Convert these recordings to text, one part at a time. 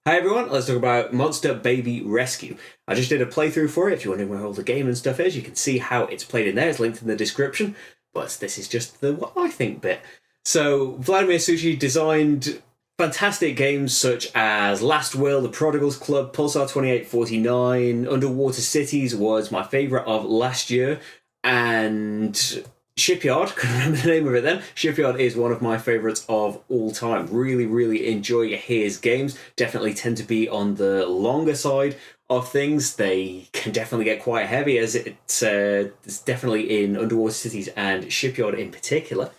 Hi everyone, let's talk about Monster Baby Rescue. I just did a playthrough for it. If you're wondering where all the game and stuff is, you can see how it's played in there. It's linked in the description. But this is just the what I think bit. So Vladimir Sushi designed fantastic games such as Last Will, The Prodigal's Club, Pulsar 2849, Underwater Cities was my favourite of last year, and Shipyard, couldn't remember the name of it then. Shipyard is one of my favourites of all time. Really, really enjoy his games. Definitely tend to be on the longer side of things. They can definitely get quite heavy, as it's definitely in Underwater Cities and Shipyard in particular.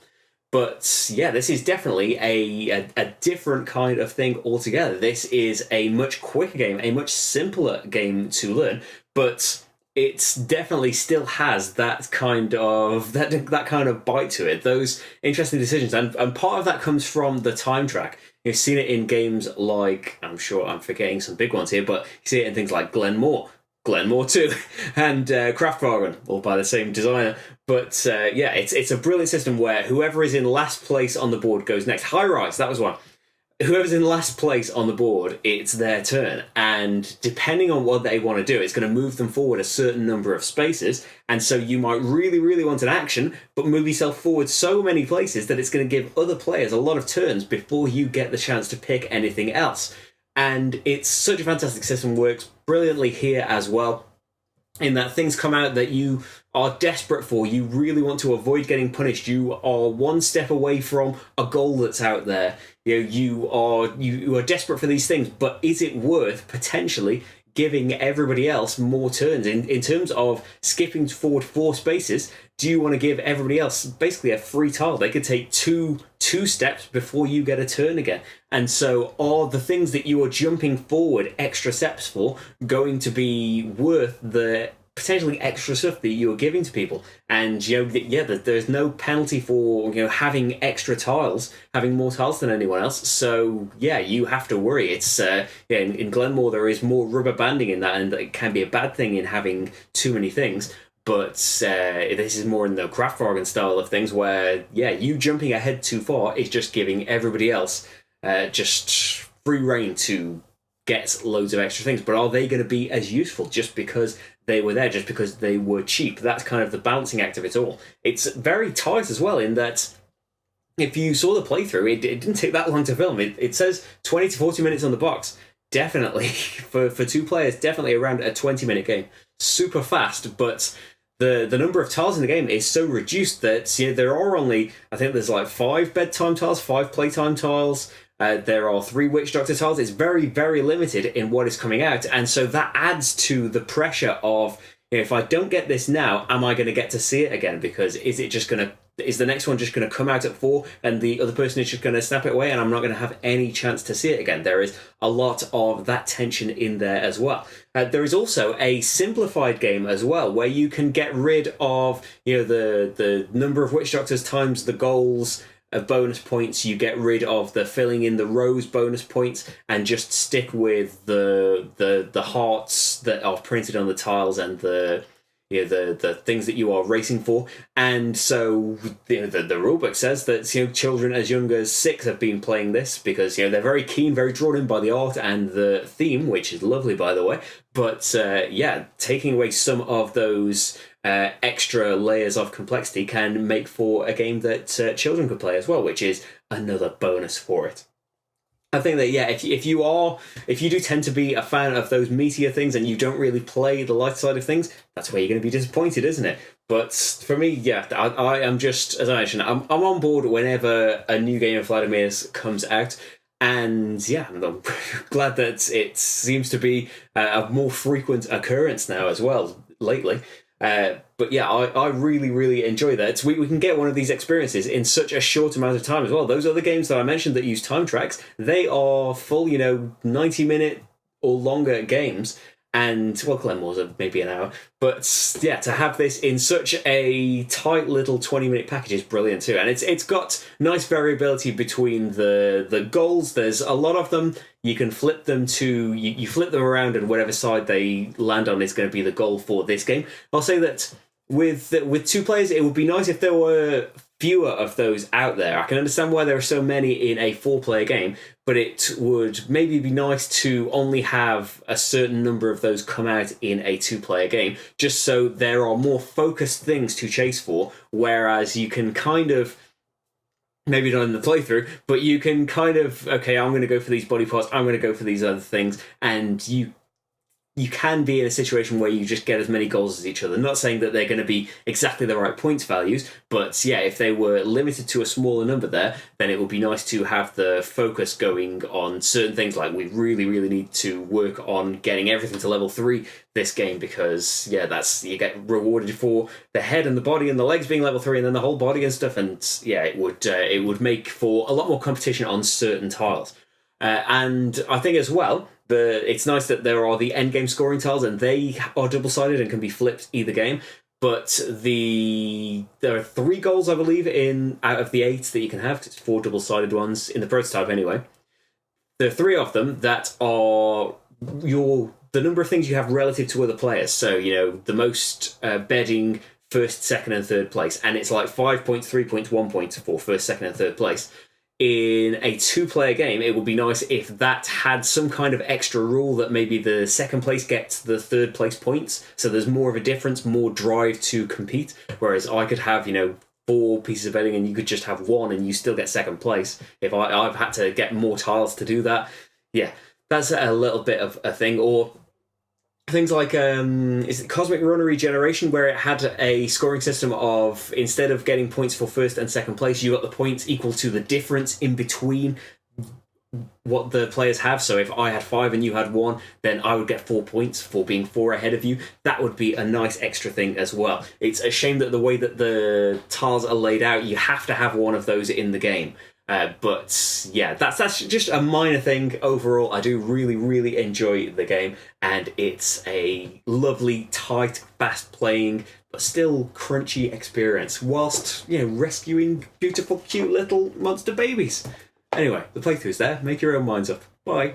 But yeah, this is definitely a different kind of thing altogether. This is a much quicker game, a much simpler game to learn, but it definitely still has that kind of bite to it. Those interesting decisions, and part of that comes from the time track. You've seen it in games like, I'm sure I'm forgetting some big ones here, but you see it in things like Glenmore 2, and Kraftwagen, all by the same designer. But yeah, it's a brilliant system where whoever is in last place on the board goes next. High Rise, that was one. Whoever's in last place on the board, it's their turn. And depending on what they want to do, it's going to move them forward a certain number of spaces. And so you might really, really want an action, but move yourself forward so many places that it's going to give other players a lot of turns before you get the chance to pick anything else. And it's such a fantastic system, works brilliantly here as well, in that things come out that you are desperate for. You really want to avoid getting punished. You are one step away from a goal that's out there. You are desperate for these things, but is it worth potentially giving everybody else more turns? In terms of skipping forward 4 spaces, do you want to give everybody else basically a free tile? They could take two steps before you get a turn again. And so are the things that you are jumping forward extra steps for going to be worth the potentially extra stuff that you are giving to people? And there's no penalty for having extra tiles, having more tiles than anyone else. So yeah, you have to worry. It's in Glenmore there is more rubber banding in that, and it can be a bad thing in having too many things. But this is more in the Kraftwagen style of things, where you jumping ahead too far is just giving everybody else just free reign to get loads of extra things. But are they going to be as useful just because they were there, just because they were cheap? That's kind of the balancing act of it all. It's very tight as well, in that if you saw the playthrough, it didn't take that long to film. It says 20 to 40 minutes on the box. Definitely, for 2 players, definitely around a 20-minute game. Super fast, but the number of tiles in the game is so reduced that there are only, I think there's like 5 bedtime tiles, 5 playtime tiles. There are 3 Witch Doctor tiles. It's very, very limited in what is coming out, and so that adds to the pressure of, if I don't get this now, am I going to get to see it again? Because is the next one just going to come out at 4 and the other person is just going to snap it away and I'm not going to have any chance to see it again? There is a lot of that tension in there as well. There is also a simplified game as well, where you can get rid of the number of Witch Doctors times the goals bonus points. You get rid of the filling in the rows bonus points and just stick with the hearts that are printed on the tiles and the things that you are racing for. And so the rulebook says that children as young as 6 have been playing this, because they're very keen, very drawn in by the art and the theme, which is lovely, by the way. But taking away some of those extra layers of complexity can make for a game that children could play as well, which is another bonus for it. I think that if you do tend to be a fan of those meatier things and you don't really play the light side of things, that's where you're going to be disappointed, isn't it? But for me, I am just, as I mentioned, I'm on board whenever a new game of Vladimir's comes out. And I'm glad that it seems to be a more frequent occurrence now as well lately. But I really, really enjoy that. We can get one of these experiences in such a short amount of time as well. Those other games that I mentioned that use time tracks, they are full, 90-minute or longer games. And, well, Glenmore's maybe an hour. But, to have this in such a tight little 20-minute package is brilliant too. And it's got nice variability between the goals. There's a lot of them. You can flip them to... You flip them around, and whatever side they land on is going to be the goal for this game. I'll say that with 2 players, it would be nice if there were fewer of those out there. I can understand why there are so many in a 4-player game, but it would maybe be nice to only have a certain number of those come out in a 2-player game, just so there are more focused things to chase for, whereas you can kind of, maybe not in the playthrough, but you can kind of, okay, I'm going to go for these body parts, I'm going to go for these other things, and you can be in a situation where you just get as many goals as each other. Not saying that they're going to be exactly the right points values, but yeah, if they were limited to a smaller number there, then it would be nice to have the focus going on certain things, like we really, really need to work on getting everything to level 3 this game, because yeah, that's, you get rewarded for the head and the body and the legs being level 3 and then the whole body and stuff, and yeah, it would make for a lot more competition on certain tiles. And I think as well, it's nice that there are the endgame scoring tiles, and they are double-sided and can be flipped either game. But there are 3 goals, I believe, out of the 8 that you can have, 'cause it's 4 double-sided ones in the prototype anyway. There are 3 of them that are the number of things you have relative to other players. So, you know, the most bedding first, second, and third place, and it's like 5 points, 3 points, 1 point for first, second, and third place. In a 2-player game, it would be nice if that had some kind of extra rule that maybe the second place gets the third place points, so there's more of a difference, more drive to compete, whereas I could have, you know, 4 pieces of bedding and you could just have 1 and you still get second place. If I've had to get more tiles to do that, yeah, that's a little bit of a thing. Or things like, is it Cosmic Runner Regeneration, where it had a scoring system of, instead of getting points for first and second place, you got the points equal to the difference in between what the players have. So if I had 5 and you had 1, then I would get 4 points for being 4 ahead of you. That would be a nice extra thing as well. It's a shame that the way that the tiles are laid out, you have to have one of those in the game. But yeah, that's just a minor thing. Overall, I do really, really enjoy the game, and it's a lovely, tight, fast-playing, but still crunchy experience, whilst, you know, rescuing beautiful, cute little monster babies. Anyway, the playthrough's there. Make your own minds up. Bye.